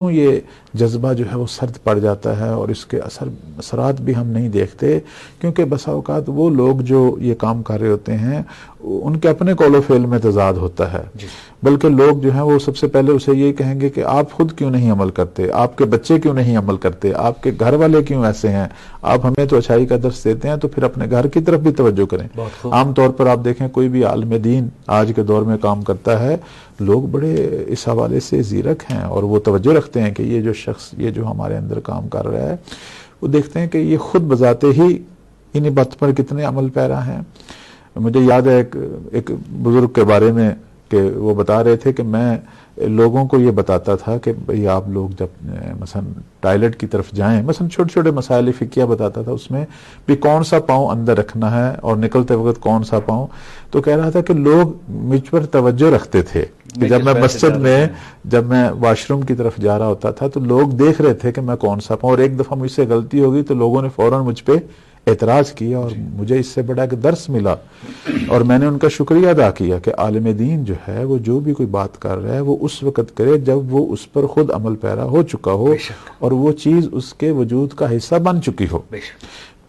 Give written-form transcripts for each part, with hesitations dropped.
یہ جذبہ جو ہے وہ سرد پڑ جاتا ہے اور اس کے اثرات بھی ہم نہیں دیکھتے، کیونکہ بسا اوقات وہ لوگ جو یہ کام کر رہے ہوتے ہیں ان کے اپنے قول و فعل میں تضاد ہوتا ہے، بلکہ لوگ جو ہیں وہ سب سے پہلے اسے یہ کہیں گے کہ آپ خود کیوں نہیں عمل کرتے، آپ کے بچے کیوں نہیں عمل کرتے، آپ کے گھر والے کیوں ایسے ہیں، آپ ہمیں تو اچھائی کا درس دیتے ہیں تو پھر اپنے گھر کی طرف بھی توجہ کریں۔ عام طور پر آپ دیکھیں کوئی بھی عالم دین آج کے دور میں کام کرتا ہے، لوگ بڑے اس حوالے سے زیرک ہیں اور وہ توجہ رکھتے ہیں کہ یہ جو شخص یہ جو ہمارے اندر کام کر رہا ہے، وہ دیکھتے ہیں کہ یہ خود بذات ہی انہی بات پر کتنے عمل پیرا ہیں۔ مجھے یاد ہے ایک بزرگ کے بارے میں کہ وہ بتا رہے تھے کہ میں لوگوں کو یہ بتاتا تھا کہ بھئی آپ لوگ جب مثلا ٹائلٹ کی طرف جائیں، مثلا چھوٹے چھوٹے مسائل فقہیہ بتاتا تھا، اس میں بھی کون سا پاؤں اندر رکھنا ہے اور نکلتے وقت کون سا پاؤں، تو کہہ رہا تھا کہ لوگ مجھ پر توجہ رکھتے تھے کہ جب میں مسجد میں جب میں واش روم کی طرف جا رہا ہوتا تھا تو لوگ دیکھ رہے تھے کہ میں کون سا پاؤں، اور ایک دفعہ مجھ سے غلطی ہو گئی تو لوگوں نے فوراً مجھ پہ اعتراض کیا اور مجھے اس سے بڑا ایک درس ملا، اور میں نے ان کا شکریہ ادا کیا کہ عالم دین جو ہے وہ جو بھی کوئی بات کر رہا ہے وہ اس وقت کرے جب وہ اس پر خود عمل پیرا ہو چکا ہو اور وہ چیز اس کے وجود کا حصہ بن چکی ہو،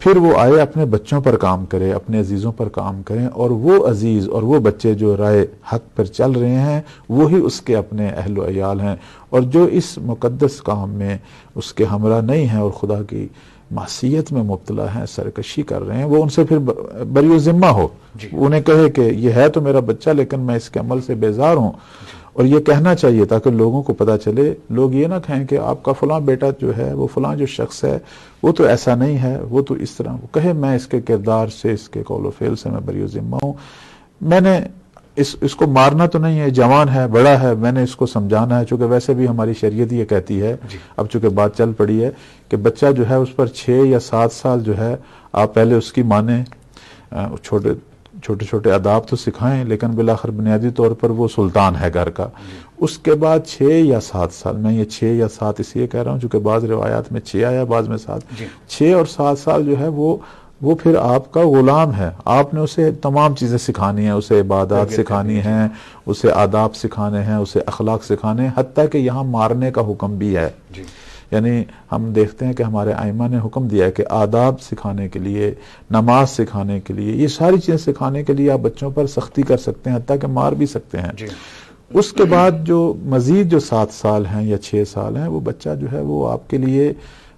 پھر وہ آئے اپنے بچوں پر کام کرے، اپنے عزیزوں پر کام کریں، اور وہ عزیز اور وہ بچے جو رائے حق پر چل رہے ہیں وہی اس کے اپنے اہل و عیال ہیں، اور جو اس مقدس کام میں اس کے ہمراہ نہیں ہیں اور خدا کی معصیت میں مبتلا ہیں، سرکشی کر رہے ہیں، وہ ان سے پھر بری ذمہ ہو، انہیں کہے کہ یہ ہے تو میرا بچہ لیکن میں اس کے عمل سے بیزار ہوں، اور یہ کہنا چاہیے تاکہ لوگوں کو پتہ چلے، لوگ یہ نہ کہیں کہ آپ کا فلاں بیٹا جو ہے وہ فلاں جو شخص ہے وہ تو ایسا نہیں ہے، وہ تو اس طرح، وہ کہے میں اس کے کردار سے اس کے قول و فعل سے میں بری ذمہ ہوں، میں نے اس کو مارنا تو نہیں ہے، جوان ہے، بڑا ہے، میں نے اس کو سمجھانا ہے، چونکہ ویسے بھی ہماری شریعت یہ کہتی ہے، اب چونکہ بات چل پڑی ہے کہ بچہ جو ہے اس پر 6 یا 7 سال جو ہے آپ پہلے اس کی مانیں، چھوٹے چھوٹے آداب تو سکھائیں، لیکن بالآخر بنیادی طور پر وہ سلطان ہے گھر کا، اس کے بعد 6 یا 7 سال، میں یہ 6 یا 7 اس لیے کہہ رہا ہوں چونکہ بعض روایات میں 6 آیا، بعض میں 7، 6 اور 7 سال جو ہے وہ پھر آپ کا غلام ہے، آپ نے اسے تمام چیزیں سکھانی ہیں، اسے عبادات سکھانی ہیں، اسے آداب سکھانے ہیں، اسے اخلاق سکھانے ہیں، حتیٰ کہ یہاں مارنے کا حکم بھی ہے، یعنی ہم دیکھتے ہیں کہ ہمارے ائمہ نے حکم دیا ہے کہ آداب سکھانے کے لیے، نماز سکھانے کے لیے، یہ ساری چیزیں سکھانے کے لیے آپ بچوں پر سختی کر سکتے ہیں، حتیٰ کہ مار بھی سکتے ہیں۔ اس کے بعد جو مزید جو 7 سال ہیں یا 6 سال ہیں، وہ بچہ جو ہے وہ آپ کے لیے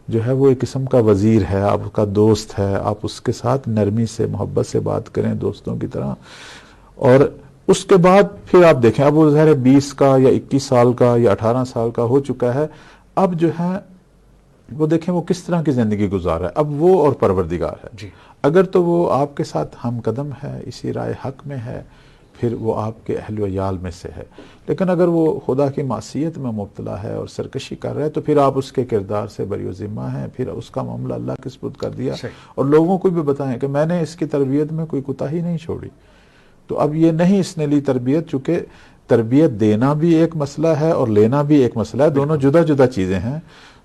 جو ہے وہ ایک قسم کا وزیر ہے، آپ کا دوست ہے، آپ اس کے ساتھ نرمی سے محبت سے بات کریں دوستوں کی طرح، اور اس کے بعد پھر آپ دیکھیں اب وہ ظاہر 20 کا یا 21 سال کا یا 18 سال کا ہو چکا ہے، اب جو ہے وہ دیکھیں وہ کس طرح کی زندگی گزار رہا ہے، اب وہ اور پروردگار ہے، اگر تو وہ آپ کے ساتھ ہم قدم ہے، اسی رائے حق میں ہے، پھر وہ آپ کے اہل و عیال میں سے ہے، لیکن اگر وہ خدا کی معصیت میں مبتلا ہے اور سرکشی کر رہا ہے تو پھر آپ اس کے کردار سے بری و ذمہ ہیں، پھر اس کا معاملہ اللہ کے سپرد کر دیا، اور لوگوں کو بھی بتائیں کہ میں نے اس کی تربیت میں کوئی کوتاہی نہیں چھوڑی، تو اب یہ نہیں اس نے لی تربیت، چونکہ تربیت دینا بھی ایک مسئلہ ہے اور لینا بھی ایک مسئلہ ہے، دونوں جدا جدا چیزیں ہیں،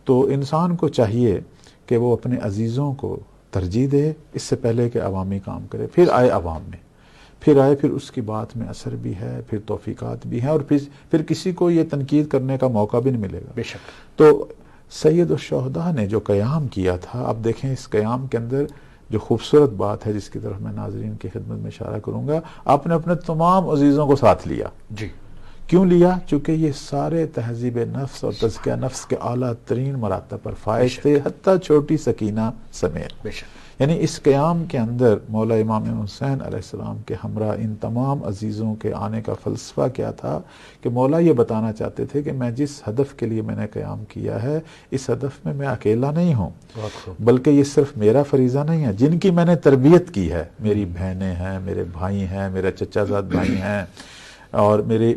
تو انسان کو چاہیے کہ وہ اپنے عزیزوں کو ترجیح دے اس سے پہلے کہ عوامی کام کرے، پھر آئے عوام میں، پھر اس کی بات میں اثر بھی ہے، پھر توفیقات بھی ہیں، اور پھر کسی کو یہ تنقید کرنے کا موقع بھی نہیں ملے گا۔ بے شک۔ تو سید الشہداء نے جو قیام کیا تھا، اب دیکھیں اس قیام کے اندر جو خوبصورت بات ہے جس کی طرف میں ناظرین کی خدمت میں اشارہ کروں گا، آپ نے اپنے تمام عزیزوں کو ساتھ لیا۔ کیوں لیا؟ چونکہ یہ سارے تہذیب نفس اور تزکیہ نفس کے اعلیٰ ترین مراتب پر فائز تھے، حتیٰ چھوٹی سکینہ سمیت۔ یعنی اس قیام کے اندر مولا امام حسین علیہ السلام کے ہمراہ ان تمام عزیزوں کے آنے کا فلسفہ کیا تھا کہ مولا یہ بتانا چاہتے تھے کہ میں جس ہدف کے لیے میں نے قیام کیا ہے، اس ہدف میں اکیلا نہیں ہوں، بلکہ یہ صرف میرا فریضہ نہیں ہے، جن کی میں نے تربیت کی ہے، میری بہنیں ہیں، میرے بھائی ہیں، میرے چچا زاد بھائی ہیں، اور میری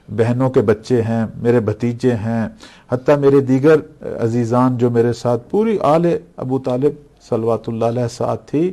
بہنوں کے بچے ہیں، میرے بھتیجے ہیں، حتیٰ میرے دیگر عزیزان جو میرے ساتھ پوری آل ابو طالب صلوات اللہ علیہ ساتھ تھی،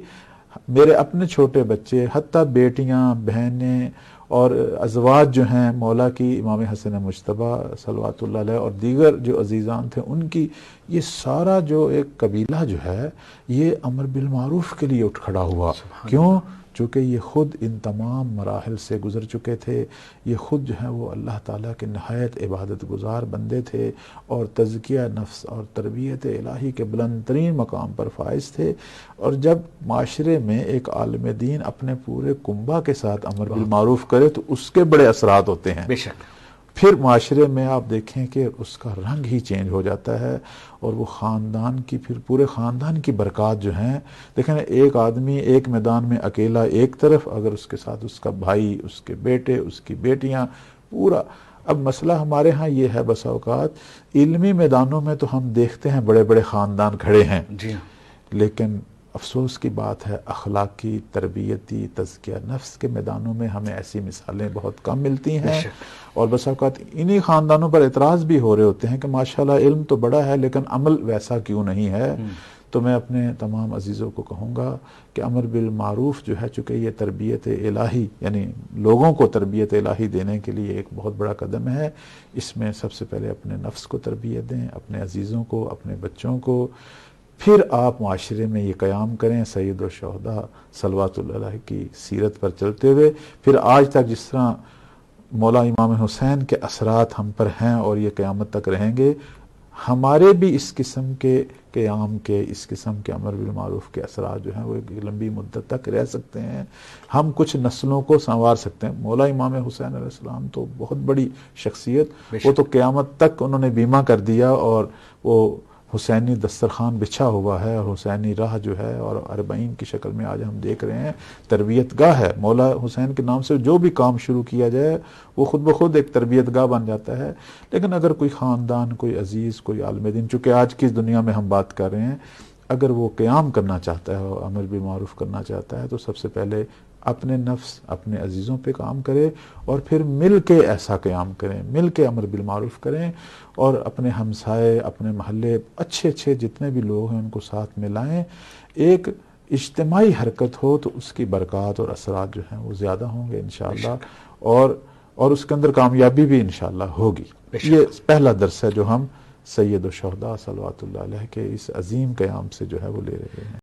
میرے اپنے چھوٹے بچے، حتیٰ بیٹیاں، بہنیں اور ازواج جو ہیں مولا کی، امام حسن مجتبیٰ صلوات اللہ علیہ اور دیگر جو عزیزان تھے ان کی، یہ سارا جو ایک قبیلہ جو ہے یہ امر بالمعروف کے لیے اٹھ کھڑا ہوا۔ کیوں؟ چونکہ یہ خود ان تمام مراحل سے گزر چکے تھے، یہ خود جو ہیں وہ اللہ تعالیٰ کے نہایت عبادت گزار بندے تھے اور تزکیہ نفس اور تربیت الہی کے بلند ترین مقام پر فائز تھے، اور جب معاشرے میں ایک عالم دین اپنے پورے کنبہ کے ساتھ امر بالمعروف کرے تو اس کے بڑے اثرات ہوتے ہیں۔ بے شک پھر معاشرے میں آپ دیکھیں کہ اس کا رنگ ہی چینج ہو جاتا ہے، اور وہ خاندان کی، پھر پورے خاندان کی برکات جو ہیں، دیکھیں ایک آدمی ایک میدان میں اکیلا ایک طرف، اگر اس کے ساتھ اس کا بھائی، اس کے بیٹے، اس کی بیٹیاں، پورا۔ اب مسئلہ ہمارے ہاں یہ ہے بسا اوقات علمی میدانوں میں تو ہم دیکھتے ہیں بڑے بڑے خاندان کھڑے ہیں، جی ہاں، لیکن افسوس کی بات ہے اخلاقی، تربیتی، تزکیہ نفس کے میدانوں میں ہمیں ایسی مثالیں بہت کم ملتی ہیں، اور بس اوقات انہی خاندانوں پر اعتراض بھی ہو رہے ہوتے ہیں کہ ماشاءاللہ علم تو بڑا ہے لیکن عمل ویسا کیوں نہیں ہے۔ تو میں اپنے تمام عزیزوں کو کہوں گا کہ امر بالمعروف جو ہے، چونکہ یہ تربیت الہی، یعنی لوگوں کو تربیت الہی دینے کے لیے ایک بہت بڑا قدم ہے، اس میں سب سے پہلے اپنے نفس کو تربیت دیں، اپنے عزیزوں کو، اپنے بچوں کو، پھر آپ معاشرے میں یہ قیام کریں سید الشہداء صلوات اللہ علیہ کی سیرت پر چلتے ہوئے۔ پھر آج تک جس طرح مولا امام حسین کے اثرات ہم پر ہیں اور یہ قیامت تک رہیں گے، ہمارے بھی اس قسم کے قیام کے، اس قسم کے امر بالمعروف کے اثرات جو ہیں وہ ایک لمبی مدت تک رہ سکتے ہیں، ہم کچھ نسلوں کو سنوار سکتے ہیں۔ مولا امام حسین علیہ السلام تو بہت بڑی شخصیت، وہ تو قیامت تک انہوں نے بیمہ کر دیا، اور وہ حسینی دسترخوان بچھا ہوا ہے، اور حسینی راہ جو ہے، اور اربعین کی شکل میں آج ہم دیکھ رہے ہیں تربیت گاہ ہے۔ مولا حسین کے نام سے جو بھی کام شروع کیا جائے وہ خود بخود ایک تربیت گاہ بن جاتا ہے۔ لیکن اگر کوئی خاندان، کوئی عزیز، کوئی عالم دین، چونکہ آج کی دنیا میں ہم بات کر رہے ہیں، اگر وہ قیام کرنا چاہتا ہے اور امر بالمعروف کرنا چاہتا ہے تو سب سے پہلے اپنے نفس، اپنے عزیزوں پہ کام کرے، اور پھر مل کے ایسا قیام کریں، مل کے امر بالمعروف کریں، اور اپنے ہمسائے، اپنے محلے، اچھے اچھے جتنے بھی لوگ ہیں ان کو ساتھ میں لائیں۔ ایک اجتماعی حرکت ہو تو اس کی برکات اور اثرات جو ہیں وہ زیادہ ہوں گے انشاءاللہ، اور اس کے اندر کامیابی بھی انشاءاللہ ہوگی۔ یہ پہلا درس ہے جو ہم سید الشہداء صلوات اللہ علیہ کے اس عظیم قیام سے جو ہے وہ لے رہے ہیں۔